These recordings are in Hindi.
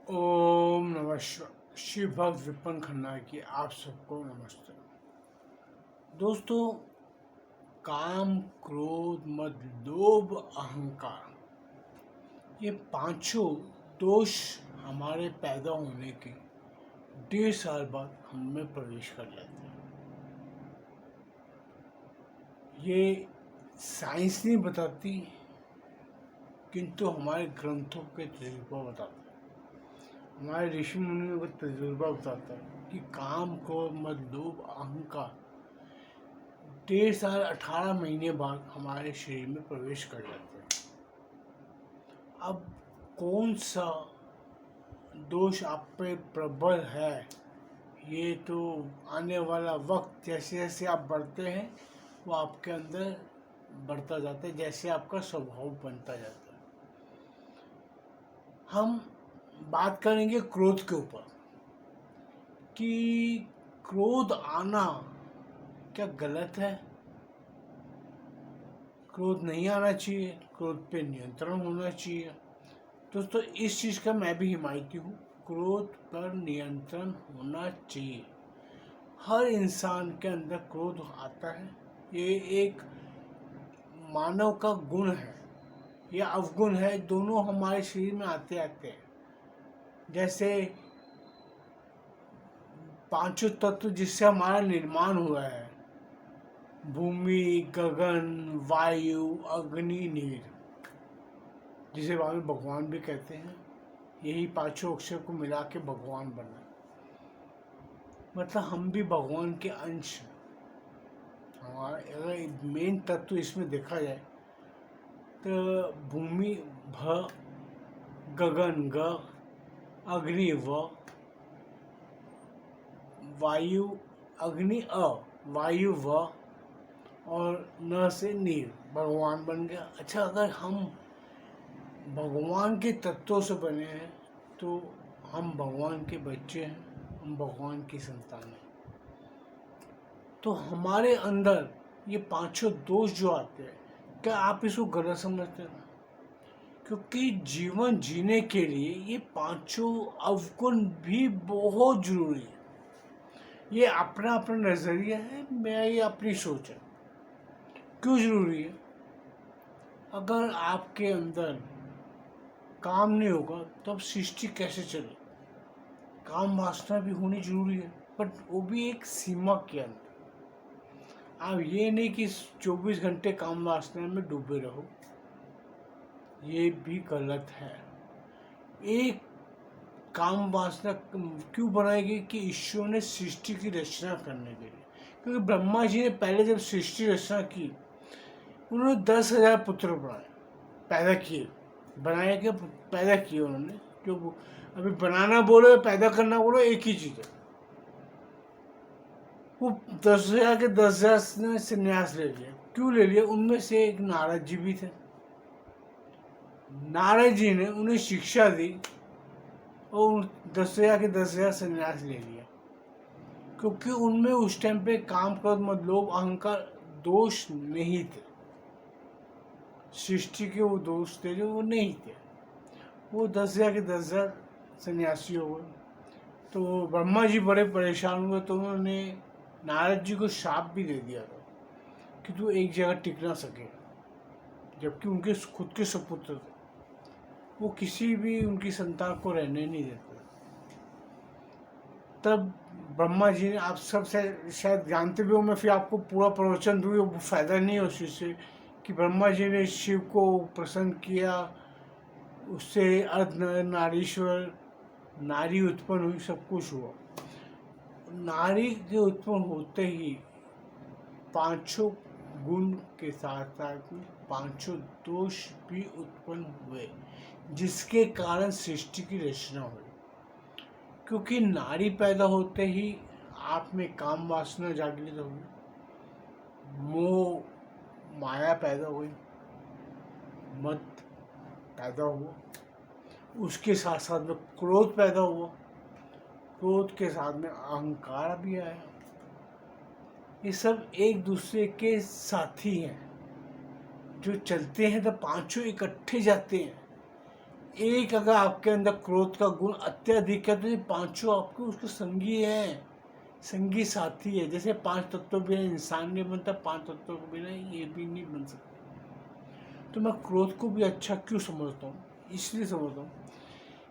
ओम नमः शिवाय। शिव भक्त विपन खन्ना की आप सबको नमस्ते। दोस्तों, काम, क्रोध, मद, लोभ, अहंकार, ये पांचों दोष हमारे पैदा होने के 1.5 साल बाद हम में प्रवेश कर जाते हैं। ये साइंस नहीं बताती, किंतु हमारे ग्रंथों के तजुर्बा बताते हैं। हमारे ऋषि मुनियों का तजुर्बा बताता है कि काम, क्रोध, मद, लोभ, अहंकार 1.5 साल 18 महीने बाद हमारे शरीर में प्रवेश कर जाते हैं। अब कौन सा दोष आप पे प्रबल है, ये तो आने वाला वक्त जैसे जैसे आप बढ़ते हैं वो आपके अंदर बढ़ता जाता है, जैसे आपका स्वभाव बनता जाता है। हम बात करेंगे क्रोध के ऊपर कि क्रोध आना क्या गलत है। क्रोध नहीं आना चाहिए, क्रोध पे नियंत्रण होना चाहिए। दोस्तों, इस चीज़ का मैं भी हिमायती हूँ। क्रोध पर नियंत्रण होना चाहिए। हर इंसान के अंदर क्रोध आता है। ये एक मानव का गुण है या अवगुण है, दोनों हमारे शरीर में आते आते हैं। जैसे पांचों तत्व जिससे हमारा निर्माण हुआ है, भूमि, गगन, वायु, अग्नि, नीर, जिसे बाद में भगवान भी कहते हैं। यही पांचों अक्षर को मिला के भगवान बना। मतलब हम भी भगवान के अंश हैं। हमारा अगर मेन तत्व इसमें देखा जाए तो भूमि भ, गगन ग, अग्नि व, वायु अग्नि अ, वायु व, और न से नीर, भगवान बन गया। अच्छा, अगर हम भगवान के तत्वों से बने हैं तो हम भगवान के बच्चे हैं, हम भगवान की संतान हैं। तो हमारे अंदर ये पांचों दोष जो आते हैं, क्या आप इसको गलत समझते हैं? क्योंकि जीवन जीने के लिए ये पांचों अवगुण भी बहुत जरूरी है। ये अपना अपना नजरिया है, मैं ये अपनी सोच है। क्यों जरूरी है? अगर आपके अंदर काम नहीं होगा तो अब सृष्टि कैसे चले? काम वासना भी होनी जरूरी है, बट वो भी एक सीमा के अंदर। आप ये नहीं कि 24 घंटे काम वासना में डूबे रहो, ये भी गलत है। एक काम वासना क्यों बनाई गई कि ईश्वर ने सृष्टि की रचना करने के लिए। क्योंकि ब्रह्मा जी ने पहले जब सृष्टि रचना की, उन्होंने 10,000 पुत्र बनाए, पैदा किए, बनाए के पैदा किए उन्होंने। जो अभी बनाना बोलो, पैदा करना बोलो, एक ही चीज है। वो 10,000 के 10,000 ने संन्यास ले लिया। क्यों ले लिया? उनमें से एक नारद जी भी थे। नारद जी ने उन्हें शिक्षा दी और 10,000 के 10,000 संन्यास ले लिया, क्योंकि उनमें उस टाइम पे काम, क्रोध, मद, लोभ, अहंकार दोष नहीं थे। सृष्टि के वो दोष थे जो वो नहीं थे। वो 10,000 के 10,000 सन्यासी हो गए। तो ब्रह्मा जी बड़े परेशान हुए, तो उन्होंने नारद जी को शाप भी दे दिया था कि तू एक जगह टिक ना सके। जबकि उनके खुद के सपुत्र थे, वो किसी भी उनकी संतान को रहने नहीं देते। तब ब्रह्मा जी ने, आप सब शायद जानते भी हो, मैं फिर आपको पूरा प्रवचन दूँ, वो फायदा नहीं है उस चीज़ से, कि ब्रह्मा जी ने शिव को प्रसन्न किया, उससे अर्ध नारीश्वर, नारी उत्पन्न हुई, सब कुछ हुआ। नारी के उत्पन्न होते ही पांचों गुण के साथ साथ में पांचों दोष भी उत्पन्न हुए, जिसके कारण सृष्टि की रचना हुई। क्योंकि नारी पैदा होते ही आप में काम वासना जागृत हो गई, मोह माया पैदा हुई, मद पैदा हुआ, उसके साथ साथ में क्रोध पैदा हुआ, क्रोध के साथ में अहंकार भी आया। ये सब एक दूसरे के साथी हैं, जो चलते हैं तो पांचों इकट्ठे जाते हैं। एक अगर आपके अंदर क्रोध का गुण अत्यधिक है तो ये पांचों आपके उसके संगी हैं, संगी साथी है। जैसे 5 तत्वों के बिना इंसान नहीं बनता, 5 तत्वों के बिना ये भी नहीं बन सकता। तो मैं क्रोध को भी अच्छा क्यों समझता हूँ? इसलिए समझता हूँ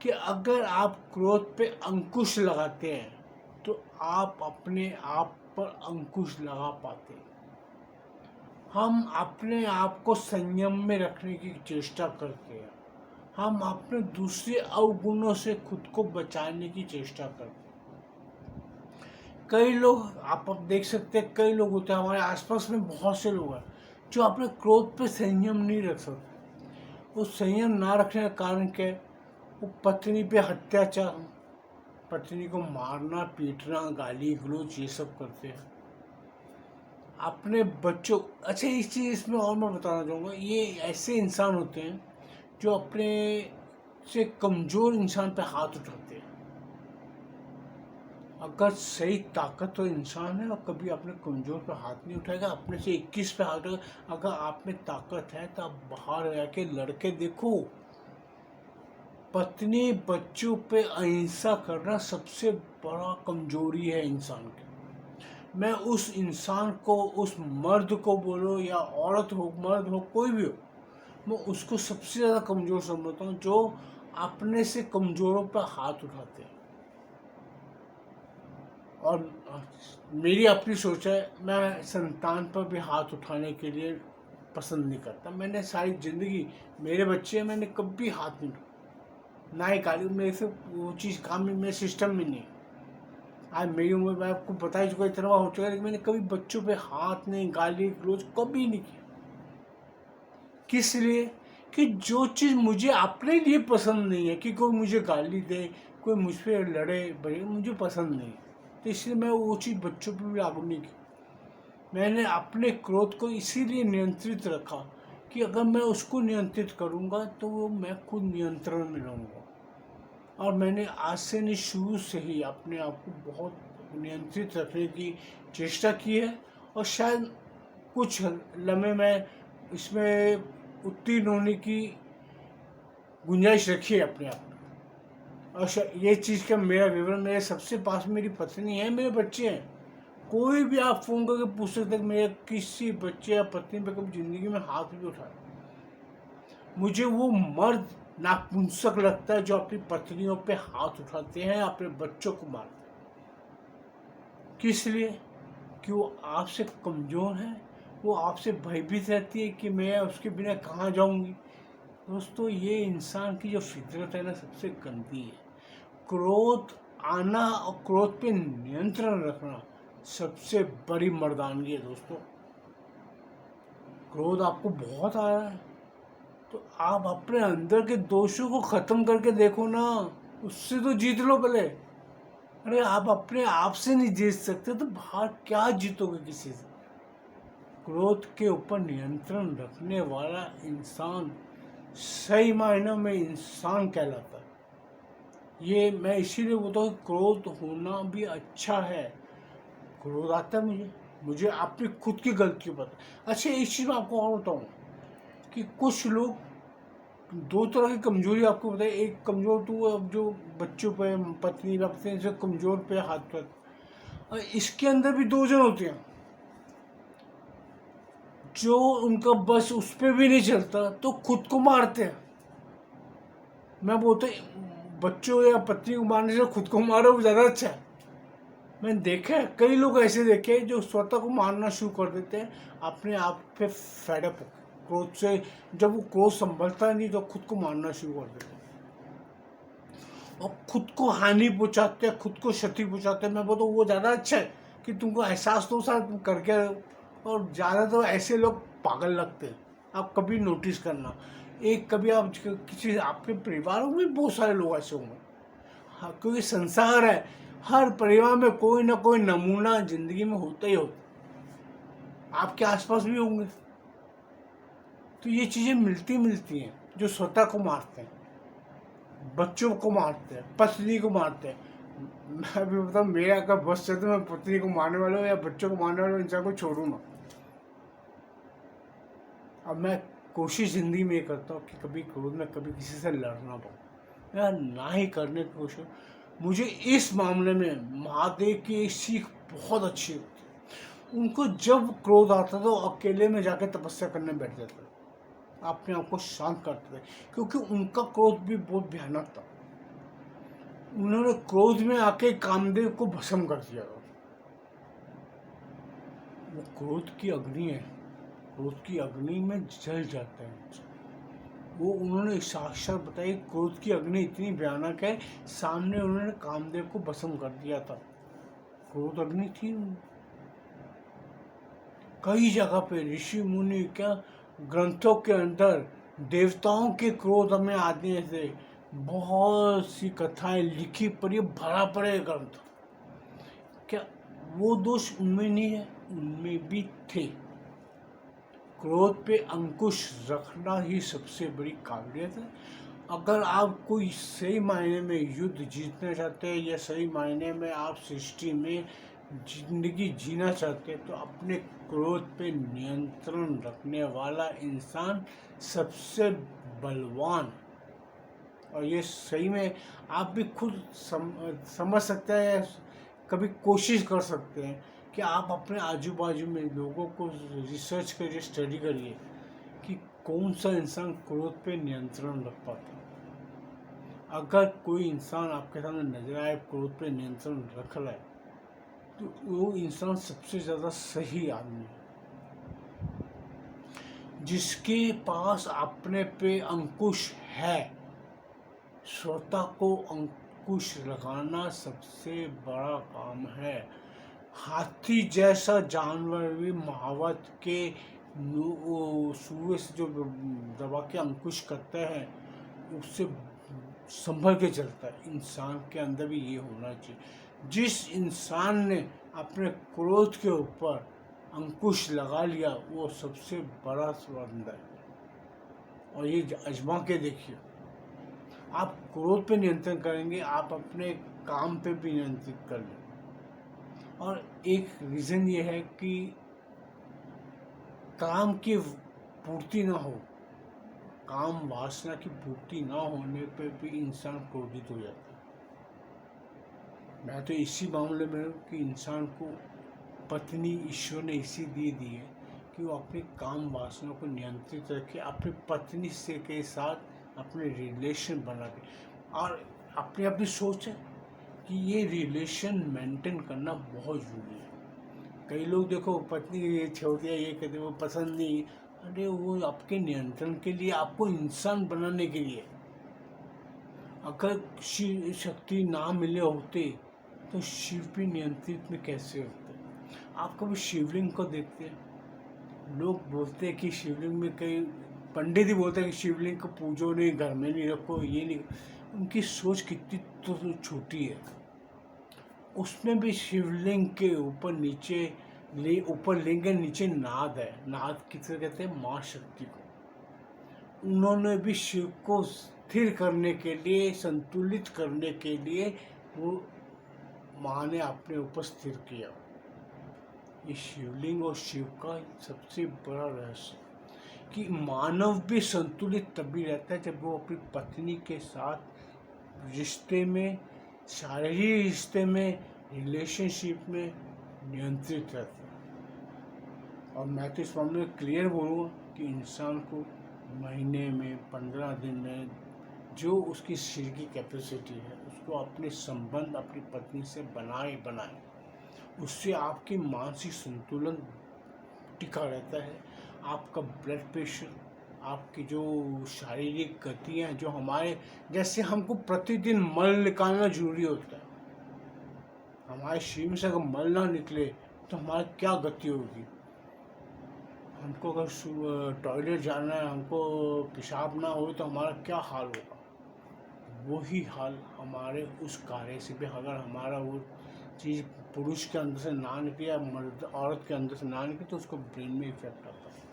कि अगर आप क्रोध पे अंकुश लगाते हैं तो आप अपने आप पर अंकुश लगा पाते हैं। हम अपने आप को संयम में रखने की चेष्टा करते हैं, हम अपने दूसरे अवगुणों से खुद को बचाने की चेष्टा करते हैं। कई लोग आप अब देख सकते हैं, कई लोग होते हैं हमारे आसपास में, बहुत से लोग हैं जो अपने क्रोध पे संयम नहीं रख सकते। वो संयम ना रखने का कारण क्या है? वो पत्नी पे अत्याचार, पत्नी को मारना, पीटना, गाली गलौज ये सब करते हैं। अपने बच्चों, अच्छा इस चीज़ इसमें और मैं बताना चाहूँगा, ये ऐसे इंसान होते हैं जो अपने से कमज़ोर इंसान पे हाथ उठाते हैं। अगर सही ताकतवर इंसान है और कभी अपने कमज़ोर पे हाथ नहीं उठाएगा, अपने से 21 पे हाथ उठाएगा। अगर आप में ताकत है तो आप बाहर जाके लड़के देखो। पत्नी बच्चों पे अहिंसा करना सबसे बड़ा कमजोरी है इंसान की। मैं उस इंसान को, उस मर्द को बोलो या औरत हो, मर्द हो, कोई भी हो, मैं उसको सबसे ज़्यादा कमज़ोर समझता हूँ जो अपने से कमज़ोरों पर हाथ उठाते हैं। और मेरी अपनी सोच है, मैं संतान पर भी हाथ उठाने के लिए पसंद नहीं करता। मैंने सारी ज़िंदगी, मेरे बच्चे हैं, मैंने कभी हाथ नहीं उठाया, ना ही गाली, मेरे से वो चीज़ काम में, मेरे सिस्टम में नहीं। आज मेरी उम्र, मैं आपको बता ही चुका, इतना हो चुका है, लेकिन मैंने कभी बच्चों पे हाथ नहीं, गाली गलौज कभी नहीं किया। किस लिए? कि जो चीज़ मुझे अपने लिए पसंद नहीं है, कि कोई मुझे गाली दे, कोई मुझ पर लड़े बड़े, मुझे पसंद नहीं, तो इसलिए मैं वो चीज़ बच्चों पर भी लागू नहीं की। मैंने अपने क्रोध को इसीलिए नियंत्रित रखा कि अगर मैं उसको नियंत्रित करूँगा तो वो मैं खुद नियंत्रण में रहूँगा। और मैंने आज से नहीं, शुरू से ही अपने आप को बहुत नियंत्रित रखने की चेष्टा की है। और शायद कुछ लम्हे में इसमें उत्तीर्ण होने की गुंजाइश रखी है अपने आप में। और ये चीज़ का मेरा विवरण, मेरे सबसे पास मेरी पत्नी है, मेरे बच्चे हैं। कोई भी आप फ़ोन करके पूछ सकते हैं मेरे किसी बच्चे या पत्नी पे कभी ज़िंदगी में हाथ भी उठाया। मुझे वो मर्द नापुंसक लगता है जो अपनी पत्नियों पे हाथ उठाते हैं, अपने बच्चों को मारते हैं। किस लिए? कि वो आपसे कमज़ोर है, वो आपसे भयभीत रहती है कि मैं उसके बिना कहाँ जाऊंगी। दोस्तों, ये इंसान की जो फितरत है ना, सबसे गंदी है। क्रोध आना और क्रोध पे नियंत्रण रखना सबसे बड़ी मर्दानगी है दोस्तों। क्रोध आपको बहुत आ रहा है तो आप अपने अंदर के दोषों को खत्म करके देखो ना, उससे तो जीत लो पहले। अरे आप अपने आप से नहीं जीत सकते तो बाहर क्या जीतोगे किसी से? क्रोध के ऊपर नियंत्रण रखने वाला इंसान सही मायनों में इंसान कहलाता है। ये मैं इसीलिए बोलता हूँ, क्रोध होना भी अच्छा है। क्रोध आता है मुझे अपनी खुद की गलती पता। अच्छा, एक चीज़ मैं आपको और बताऊँ कि कुछ लोग, दो तरह की कमजोरी आपको बताए। एक कमजोर तो अब जो बच्चों पे, पत्नी रखते हैं, कमजोर पे हाथ पर, और इसके अंदर भी दो जन होते हैं जो उनका बस उस पर भी नहीं चलता तो खुद को मारते हैं। मैं बोलता बच्चों या पत्नी को मारने से खुद को मारो, वो ज़्यादा अच्छा है। मैंने देखा है, कई लोग ऐसे देखे हैं जो स्वतः को मारना शुरू कर देते हैं अपने आप पे फेडअप क्रोध से। जब वो क्रोध संभलता नहीं तो खुद को मारना शुरू कर देते हैं और खुद को हानि पहुंचाते हैं, खुद को क्षति पहुंचाते हैं। मैं बोलता हूँ वो ज़्यादा अच्छा है कि तुमको एहसास तो साथ तुम करके। और ज़्यादा तो ऐसे लोग पागल लगते हैं, आप कभी नोटिस करना। एक कभी आप किसी, आपके परिवारों में बहुत सारे लोग ऐसे होंगे। हाँ, क्योंकि संसार है, हर परिवार में कोई ना कोई नमूना जिंदगी में होता ही होता, आपके आसपास भी होंगे। तो ये चीज़ें मिलती हैं जो स्वतः को मारते हैं, बच्चों को मारते हैं, पत्नी को मारते हैं। मैं भी बताऊँ, मेरा अगर बस चलते मैं पत्नी को मारने वाले या बच्चों को मारने वाले इंसान को छोड़ूंगा। अब मैं कोशिश ज़िंदगी में ये करता हूँ कि कभी क्रोध में कभी किसी से लड़ना पाऊँ या ना ही करने की कोशिश। मुझे इस मामले में महादेव की एक सीख बहुत अच्छी होती है। उनको जब क्रोध आता था तो अकेले में जाके तपस्या करने बैठ जाते थे, अपने आप को शांत करते थे, क्योंकि उनका क्रोध भी बहुत भयानक था। उन्होंने क्रोध में आके कामदेव को भस्म कर दिया। वो क्रोध की अग्नि है, क्रोध की अग्नि में जल जाते हैं। वो उन्होंने साक्षात बताया, क्रोध की अग्नि इतनी भयानक है, सामने उन्होंने कामदेव को भस्म कर दिया था। क्रोध अग्नि थी। कई जगह पे ऋषि मुनि क्या ग्रंथों के अंदर देवताओं के क्रोध में आने से बहुत सी कथाएं लिखी पड़ी, भरा पड़े ग्रंथ। क्या वो दोष उनमें नहीं है? उनमें भी थे। क्रोध पे अंकुश रखना ही सबसे बड़ी काबिलियत है। अगर आप कोई सही मायने में युद्ध जीतना चाहते हैं या सही मायने में आप सृष्टि में जिंदगी जीना चाहते हैं, तो अपने क्रोध पे नियंत्रण रखने वाला इंसान सबसे बलवान। और ये सही में आप भी खुद समझ सकते हैं, कभी कोशिश कर सकते हैं कि आप अपने आजू बाजू में लोगों को रिसर्च करिए, स्टडी करिए कि कौन सा इंसान क्रोध पे नियंत्रण रख पाता है। अगर कोई इंसान आपके सामने नजर आए क्रोध पे नियंत्रण रख रहा है, तो वो इंसान सबसे ज़्यादा सही आदमी है। जिसके पास अपने पे अंकुश है, श्रोता को अंकुश लगाना सबसे बड़ा काम है। हाथी जैसा जानवर भी महावत के सूए से जो दबा के अंकुश करते हैं, उससे संभल के चलता है। इंसान के अंदर भी ये होना चाहिए। जिस इंसान ने अपने क्रोध के ऊपर अंकुश लगा लिया, वो सबसे बड़ा बंदा है। और ये आजमा के देखिए, आप क्रोध पे नियंत्रण करेंगे, आप अपने काम पे भी नियंत्रित कर लेंगे। और एक रीज़न ये है कि काम की पूर्ति ना हो, काम वासना की पूर्ति ना होने पे भी इंसान क्रोधित हो जाता है। मैं तो इसी मामले में हूँ कि इंसान को पत्नी ईश्वर ने इसी दी है कि वो अपनी काम वासना को नियंत्रित रखे, अपनी पत्नी से के साथ अपने रिलेशन बना के। और अपनी सोच है कि ये रिलेशन मेंटेन करना बहुत ज़रूरी है। कई लोग देखो पत्नी ये छोड़ दिया, ये कहते वो पसंद नहीं, अरे वो आपके नियंत्रण के लिए, आपको इंसान बनाने के लिए। अगर शिव शक्ति ना मिले होते तो शिव भी नियंत्रित में कैसे होते? आप कभी शिवलिंग को देखते हैं? लोग बोलते हैं कि शिवलिंग में, कई पंडित ही बोलते हैं कि शिवलिंग को पूजो नहीं, घर में नहीं रखो, ये नहीं। उनकी सोच कितनी तो छोटी है। उसमें भी शिवलिंग के ऊपर नीचे ऊपर लिंग के नीचे नाद है। नाद किसे कहते हैं? माँ शक्ति को। उन्होंने भी शिव को स्थिर करने के लिए, संतुलित करने के लिए वो माँ ने अपने ऊपर स्थिर किया। ये शिवलिंग और शिव का सबसे बड़ा रहस्य कि मानव भी संतुलित तभी रहता है जब वो अपनी पत्नी के साथ रिश्ते में, शारीरिक रिश्ते में, रिलेशनशिप में नियंत्रित रहता है। और मैं तो इस मामले में क्लियर बोलूँगा कि इंसान को महीने में, 15 दिन में, जो उसकी शरीर की कैपेसिटी है, उसको अपने संबंध अपनी पत्नी से बनाए। उससे आपकी मानसिक संतुलन टिका रहता है। आपका ब्लड प्रेशर, आपकी जो शारीरिक गतियाँ, जो हमारे जैसे हमको प्रतिदिन मल निकालना जरूरी होता है, हमारे शरीर में से अगर मल ना निकले तो हमारी क्या गति होगी? हमको अगर टॉयलेट जाना है, हमको पेशाब ना हो तो हमारा क्या हाल होगा? वही हाल हमारे उस कार्य से भी, अगर हमारा वो चीज़ पुरुष के अंदर से ना निकले या मर्द औरत के अंदर से ना निकले तो उसको ब्रेन में इफेक्ट आता है,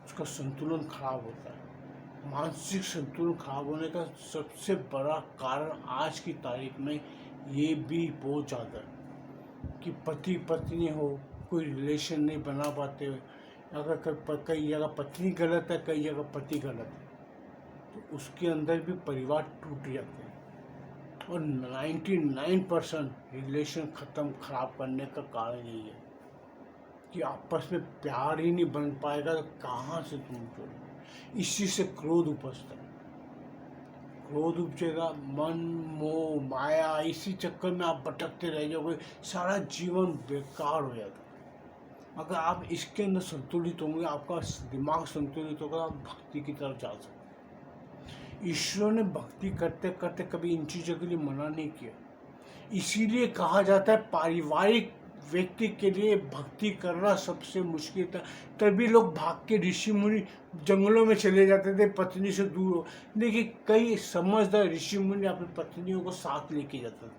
उसका संतुलन खराब होता है। मानसिक संतुलन खराब होने का सबसे बड़ा कारण आज की तारीख में ये भी बहुत ज़्यादा है कि पति पत्नी हो, कोई रिलेशन नहीं बना पाते, अगर कई जगह पत्नी गलत है, कई जगह पति गलत है, तो उसके अंदर भी परिवार टूट जाते हैं। और 99% रिलेशन खराब करने का कारण यही है कि आपस में प्यार ही नहीं बन पाएगा, तो कहाँ से तुम जोड़ो। इसी से क्रोध उपजता है। क्रोध उपजेगा, मन मोह माया, इसी चक्कर में आप भटकते रह जाओगे, सारा जीवन बेकार हो जाता है। अगर आप इसके अंदर संतुलित होंगे, आपका दिमाग संतुलित होगा, आप भक्ति की तरफ जा सकते। ईश्वर ने भक्ति करते करते कभी इन चीज़ों के लिए मना नहीं किया। इसीलिए कहा जाता है पारिवारिक व्यक्ति के लिए भक्ति करना सबसे मुश्किल था। तभी लोग भाग के ऋषि मुनि जंगलों में चले जाते थे पत्नी से दूर हो। देखिए कई समझदार ऋषि मुनि अपनी पत्नियों को साथ लेके जाते थे।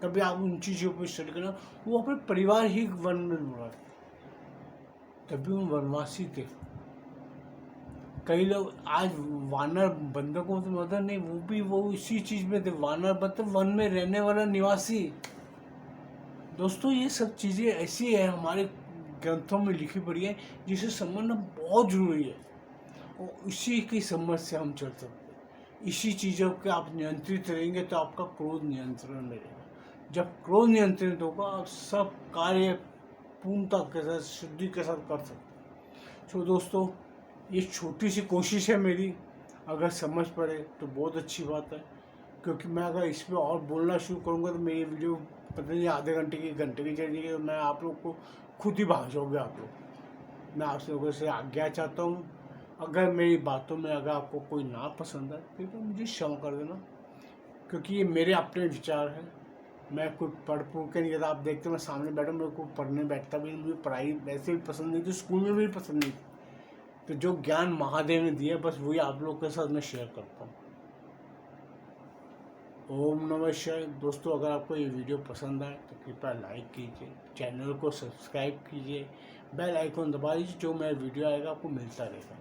कभी आप उन चीज़ों पर स्टडी करना, वो अपने परिवार ही वन में जुड़ा, तभी वो वनवासी थे। कई लोग आज वानर बंधकों से मदद नहीं, वो इसी चीज में थे। वानर मतलब वन में रहने वाला निवासी। दोस्तों ये सब चीजें ऐसी है हमारे ग्रंथों में लिखी पड़ी है, जिसे समझना बहुत जरूरी है। और इसी की समझ से हम चल सकते हैं। इसी चीज़ों के आप नियंत्रित रहेंगे तो आपका क्रोध नियंत्रण में रहेगा। जब क्रोध नियंत्रित होगा, आप सब कार्य पूर्णता के साथ, शुद्धि के साथ कर सकते हैं। तो दोस्तों ये छोटी सी कोशिश है मेरी, अगर समझ पड़े तो बहुत अच्छी बात है। क्योंकि मैं अगर इस पर और बोलना शुरू करूँगा तो मेरी वीडियो पता नहीं आधे घंटे की चलेगी, तो मैं आप लोग को खुद ही भाग जाओगे आप लोग। मैं आप लोगों से आज्ञा चाहता हूँ, अगर मेरी बातों में अगर आपको कोई ना पसंद है फिर तो मुझे क्षमा कर देना, क्योंकि ये मेरे अपने विचार हैं। मैं कुछ पढ़ के नहीं कहता। आप देखते मैं सामने बैठा, मेरे को पढ़ने बैठता भी, मुझे पढ़ाई वैसे भी पसंद नहीं थी, स्कूल में भी पसंद नहीं थी। तो जो ज्ञान महादेव ने दिया बस वही आप लोग के साथ मैं शेयर करता हूँ। ओम नमः शिवाय। दोस्तों अगर आपको ये वीडियो पसंद आए तो कृपया लाइक कीजिए, चैनल को सब्सक्राइब कीजिए, बेल आइकन दबा दीजिए, जो मेरा वीडियो आएगा आपको मिलता रहेगा।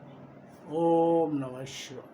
ओम नमः शिवाय।